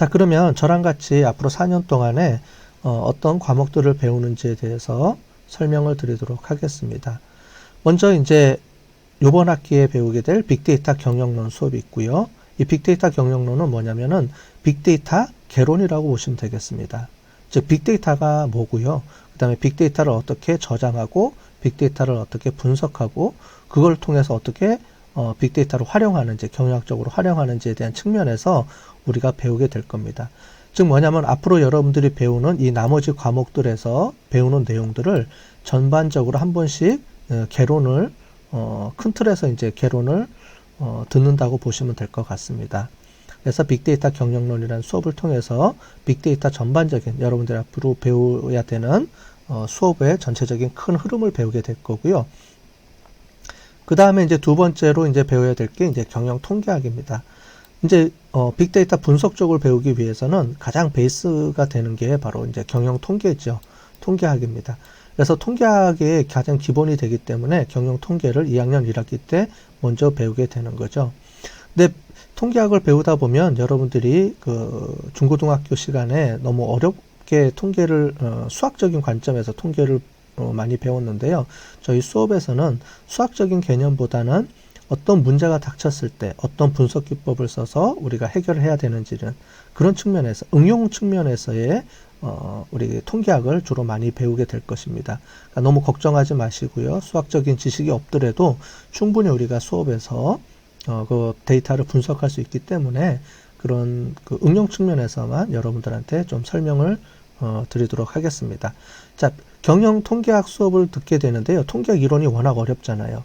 자, 그러면 저랑 같이 앞으로 4년 동안에 어떤 과목들을 배우는지에 대해서 설명을 드리도록 하겠습니다. 먼저 이제 이번 학기에 배우게 될 빅데이터 경영론 수업이 있고요. 이 빅데이터 경영론은 뭐냐면은 빅데이터 개론이라고 보시면 되겠습니다. 즉 빅데이터가 뭐고요. 그 다음에 빅데이터를 어떻게 저장하고 빅데이터를 어떻게 분석하고 그걸 통해서 어떻게 빅데이터를 활용하는지, 경영학적으로 활용하는지에 대한 측면에서 우리가 배우게 될 겁니다. 즉 뭐냐면 앞으로 여러분들이 배우는 이 나머지 과목들에서 배우는 내용들을 전반적으로 한 번씩 개론을 큰 틀에서 이제 개론을 듣는다고 보시면 될 것 같습니다. 그래서 빅데이터 경영론이라는 수업을 통해서 빅데이터 전반적인 여러분들이 앞으로 배워야 되는 수업의 전체적인 큰 흐름을 배우게 될 거고요. 그 다음에 이제 두 번째로 이제 배워야 될 게 이제 경영 통계학입니다. 이제 빅데이터 분석 쪽을 배우기 위해서는 가장 베이스가 되는 게 바로 이제 경영 통계죠. 통계학입니다. 그래서 통계학의 가장 기본이 되기 때문에 경영 통계를 2학년 1학기 때 먼저 배우게 되는 거죠. 근데 통계학을 배우다 보면 여러분들이 그 중고등학교 시간에 너무 어렵게 통계를 수학적인 관점에서 통계를 많이 배웠는데요. 저희 수업에서는 수학적인 개념보다는 어떤 문제가 닥쳤을 때 어떤 분석 기법을 써서 우리가 해결을 해야 되는지는 그런 측면에서 응용 측면에서의 우리 통계학을 주로 많이 배우게 될 것입니다. 그러니까 너무 걱정하지 마시고요. 수학적인 지식이 없더라도 충분히 우리가 수업에서 그 데이터를 분석할 수 있기 때문에 그런 그 응용 측면에서만 여러분들한테 좀 설명을 드리도록 하겠습니다. 자, 경영 통계학 수업을 듣게 되는데요. 통계학 이론이 워낙 어렵잖아요.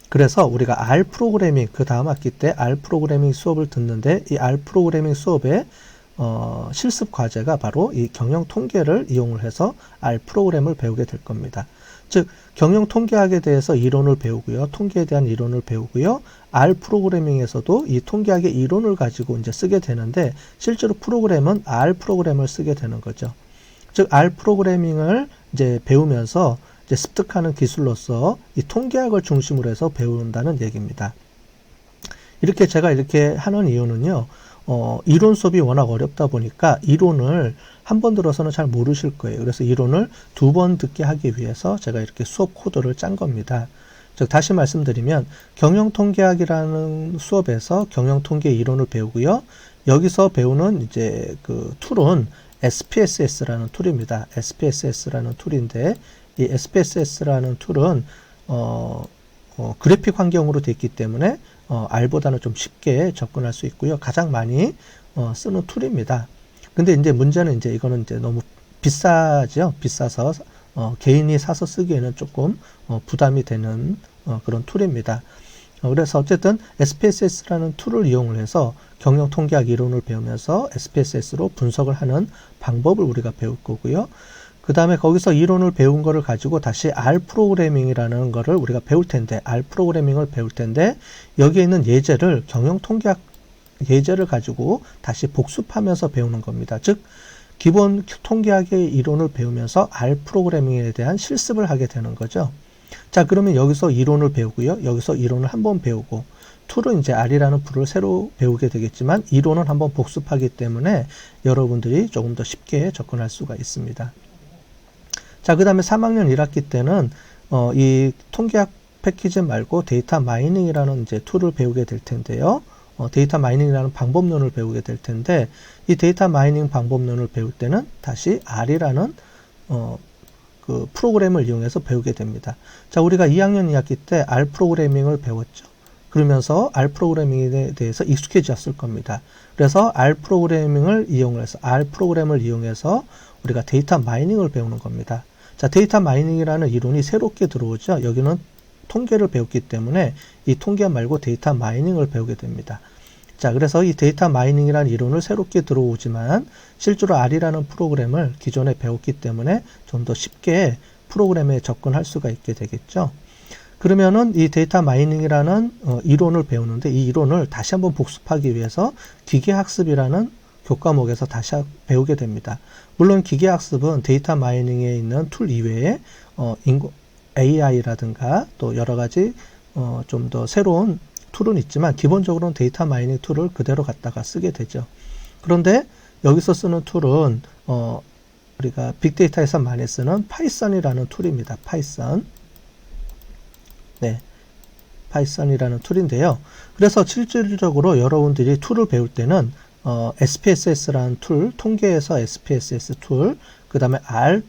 그래서 우리가 R 프로그래밍, 그 다음 학기 때 R 프로그래밍 수업을 듣는데 이 R 프로그래밍 수업의 실습 과제가 바로 이 경영 통계를 이용을 해서 R 프로그램을 배우게 될 겁니다. 즉 경영 통계학에 대해서 이론을 배우고요. 통계에 대한 이론을 배우고요. R 프로그래밍에서도 이 통계학의 이론을 가지고 이제 쓰게 되는데 실제로 프로그램은 R 프로그램을 쓰게 되는 거죠. 즉 R 프로그래밍을 이제 배우면서 이제 습득하는 기술로서 이 통계학을 중심으로 해서 배운다는 얘기입니다. 이렇게 제가 이렇게 하는 이유는요. 이론 수업이 워낙 어렵다 보니까 이론을 한 번 들어서는 잘 모르실 거예요. 그래서 이론을 두 번 듣게 하기 위해서 제가 이렇게 수업 코드를 짠 겁니다. 즉 다시 말씀드리면 경영통계학이라는 수업에서 경영통계 이론을 배우고요. 여기서 배우는 이제 그 툴은 SPSS라는 툴입니다. SPSS라는 툴인데 이 SPSS라는 툴은 그래픽 환경으로 되어 있기 때문에 R보다는 좀 쉽게 접근할 수 있고요. 가장 많이 쓰는 툴입니다. 근데 이제 문제는 이제 이거는 이제 너무 비싸죠. 비싸서 개인이 사서 쓰기에는 조금 부담이 되는 그런 툴입니다. 그래서 어쨌든 SPSS라는 툴을 이용을 해서 경영 통계학 이론을 배우면서 SPSS로 분석을 하는 방법을 우리가 배울 거고요. 그 다음에 거기서 이론을 배운 거를 가지고 다시 R 프로그래밍이라는 거를 우리가 배울 텐데, R 프로그래밍을 배울 텐데, 여기에 있는 예제를 경영 통계학 예제를 가지고 다시 복습하면서 배우는 겁니다. 즉, 기본 통계학의 이론을 배우면서 R 프로그래밍에 대한 실습을 하게 되는 거죠. 자, 그러면 여기서 이론을 배우고요. 여기서 이론을 한번 배우고, 툴은 이제 R이라는 툴을 새로 배우게 되겠지만, 이론은 한번 복습하기 때문에 여러분들이 조금 더 쉽게 접근할 수가 있습니다. 자, 그 다음에 3학년 1학기 때는 이 통계학 패키지 말고 데이터 마이닝이라는 이제 툴을 배우게 될 텐데요. 데이터 마이닝이라는 방법론을 배우게 될 텐데 이 데이터 마이닝 방법론을 배울 때는 다시 R이라는 그 프로그램을 이용해서 배우게 됩니다. 자, 우리가 2학년 2학기 때 R 프로그래밍을 배웠죠. 그러면서 R 프로그래밍에 대해서 익숙해졌을 겁니다. 그래서 R 프로그래밍을 이용해서 R 프로그램을 이용해서 우리가 데이터 마이닝을 배우는 겁니다. 자, 데이터 마이닝이라는 이론이 새롭게 들어오죠. 여기는 통계를 배웠기 때문에 이 통계 말고 데이터 마이닝을 배우게 됩니다. 자, 그래서 이 데이터 마이닝이라는 이론을 새롭게 들어오지만 실제로 R이라는 프로그램을 기존에 배웠기 때문에 좀 더 쉽게 프로그램에 접근할 수가 있게 되겠죠. 그러면은 이 데이터 마이닝이라는 이론을 배우는데 이 이론을 다시 한번 복습하기 위해서 기계학습이라는 교과목에서 다시 배우게 됩니다. 물론 기계학습은 데이터 마이닝에 있는 툴 이외에 AI라든가 또 여러 가지 좀 더 새로운 툴은 있지만 기본적으로는 데이터 마이닝 툴을 그대로 갖다가 쓰게 되죠. 그런데 여기서 쓰는 툴은 우리가 빅데이터에서 많이 쓰는 파이썬이라는 툴입니다. 파이썬. 네. 파이썬이라는 툴인데요. 그래서 실질적으로 여러분들이 툴을 배울 때는 SPSS라는 툴, 통계에서 SPSS 툴, 그 다음에 R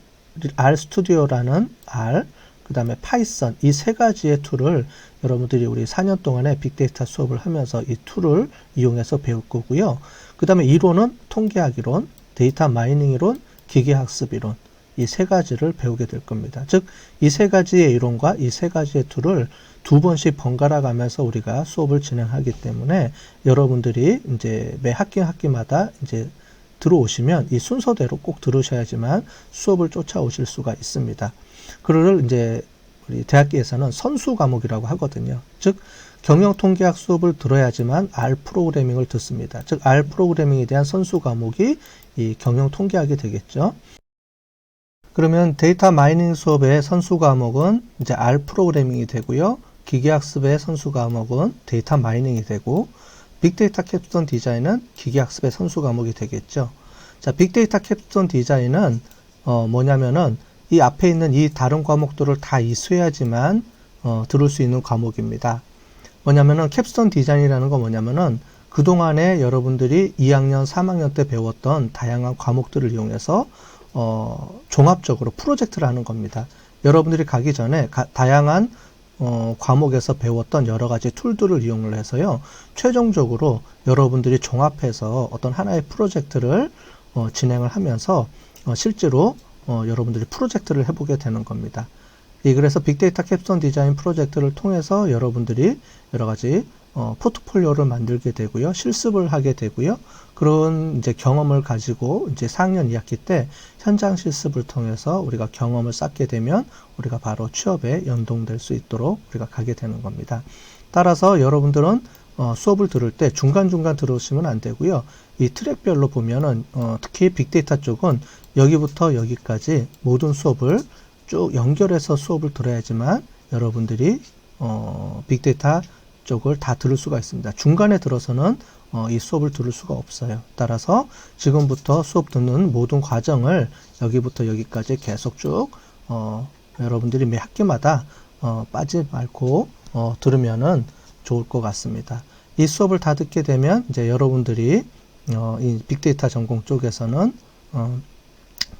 스튜디오라는 R, 그 다음에 파이썬, 이 세 가지의 툴을 여러분들이 우리 4년 동안에 빅데이터 수업을 하면서 이 툴을 이용해서 배울 거고요. 그 다음에 이론은 통계학 이론, 데이터 마이닝 이론, 기계학습 이론, 이 세 가지를 배우게 될 겁니다. 즉, 이 세 가지의 이론과 이 세 가지의 툴을 두 번씩 번갈아 가면서 우리가 수업을 진행하기 때문에 여러분들이 이제 매 학기마다 이제 들어오시면 이 순서대로 꼭 들으셔야지만 수업을 쫓아오실 수가 있습니다. 그를 이제 우리 대학교에서는 선수 과목이라고 하거든요. 즉, 경영통계학 수업을 들어야지만 R 프로그래밍을 듣습니다. 즉, R 프로그래밍에 대한 선수 과목이 이 경영통계학이 되겠죠. 그러면 데이터 마이닝 수업의 선수 과목은 이제 R 프로그래밍이 되고요. 기계학습의 선수 과목은 데이터 마이닝이 되고, 빅데이터 캡스톤 디자인은 기계학습의 선수 과목이 되겠죠. 자, 빅데이터 캡스톤 디자인은 뭐냐면은 이 앞에 있는 이 다른 과목들을 다 이수해야지만 들을 수 있는 과목입니다. 뭐냐면은 캡스톤 디자인이라는 건 뭐냐면은 그동안에 여러분들이 2학년, 3학년 때 배웠던 다양한 과목들을 이용해서 종합적으로 프로젝트를 하는 겁니다. 여러분들이 가기 전에 다양한 과목에서 배웠던 여러 가지 툴들을 이용을 해서요, 최종적으로 여러분들이 종합해서 어떤 하나의 프로젝트를 진행을 하면서 실제로 여러분들이 프로젝트를 해보게 되는 겁니다. 그래서 빅데이터 캡스톤 디자인 프로젝트를 통해서 여러분들이 여러 가지 포트폴리오를 만들게 되고요, 실습을 하게 되고요, 그런 이제 경험을 가지고 이제 4학년 2학기 때 현장 실습을 통해서 우리가 경험을 쌓게 되면 우리가 바로 취업에 연동될 수 있도록 우리가 가게 되는 겁니다. 따라서 여러분들은 수업을 들을 때 중간중간 들으시면 안 되고요. 이 트랙별로 보면은 특히 빅데이터 쪽은 여기부터 여기까지 모든 수업을 쭉 연결해서 수업을 들어야지만 여러분들이 빅데이터 쪽을 다 들을 수가 있습니다. 중간에 들어서는 이 수업을 들을 수가 없어요. 따라서 지금부터 수업 듣는 모든 과정을 여기부터 여기까지 계속 쭉 여러분들이 매 학기마다 빠지지 말고 들으면은 좋을 것 같습니다. 이 수업을 다 듣게 되면 이제 여러분들이 이 빅데이터 전공 쪽에서는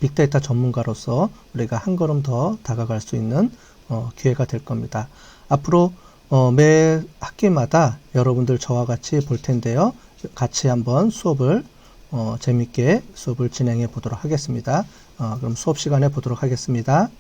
빅데이터 전문가로서 우리가 한 걸음 더 다가갈 수 있는 기회가 될 겁니다. 앞으로 매 학기마다 여러분들 저와 같이 볼 텐데요. 같이 한번 수업을 재밌게 수업을 진행해 보도록 하겠습니다. 그럼 수업 시간에 보도록 하겠습니다.